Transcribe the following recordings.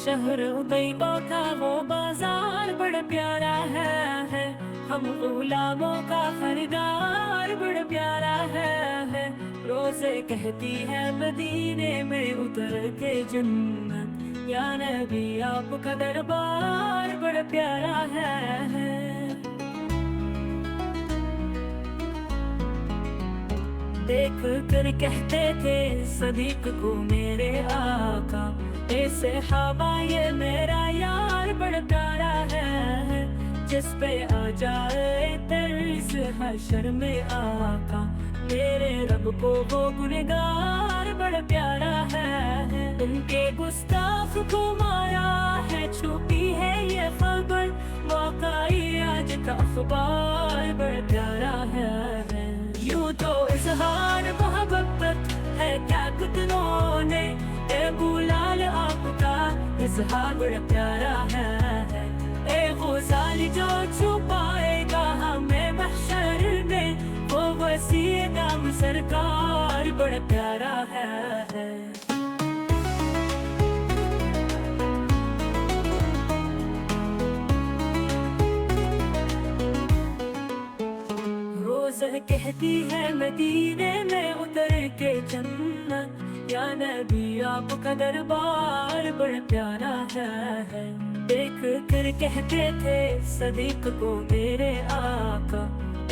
शहर उदयपुर का वो बाजार बड़ा प्यारा है। हम गुलामों का खरीदार बड़ा प्यारा है। रोज़े कहती है मदीने में उतर के जन्नत, या नबी आपका दरबार बड़ा प्यारा है। देख कर कहते थे सदीक को मेरे आका, ऐसे हवा ये मेरा यार बड़ा प्यारा है। जिस पे आ जाए तरस हशर में आका, मेरे रब को वो गुनहगार बड़ा प्यारा है। उनके गुस्ताख को मारा है, छुपी है ये खबर, वाकई आज का अखबार बड़ा प्यारा है। यूं तो इजहार मोहब्बत है क्या कितनों ने, ए गुलाल आपका इजहार बड़ा प्यारा है। ए गुज़ाल जो छुपाएगा हमें महशर में, वो वसीए नाम सरकार बड़ा प्यारा है। कहती है मदीने में उतर के जन्नत, या नबी आपका दरबार बड़ा प्यारा है। देख कर कहते थे सदीक को मेरे आका,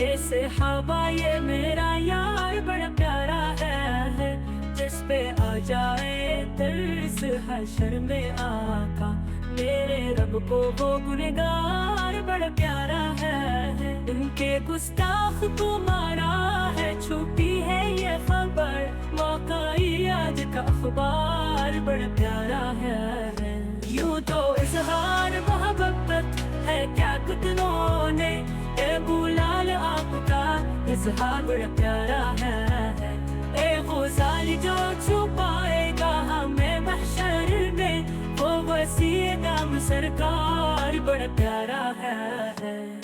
ऐसे हवा ये मेरा यार बड़ा प्यारा है। जिस पे आ जाए तरस हशर में आका, मेरे रब को वो गुनहगार बड़ा प्यारा है। उनके गुस्ताख को मारा है, छुपी है ये खबर, वाकई आज का अखबार बड़ा प्यारा है। यूं तो इजहार मोहब्बत है क्या कितनों ने, ए गुलाल आपका इजहार बड़ा प्यारा है। ए गुज़ाल जो छुपाएगा हमें महशर में, वो वसीए नाम सरकार बड़ा प्यारा है।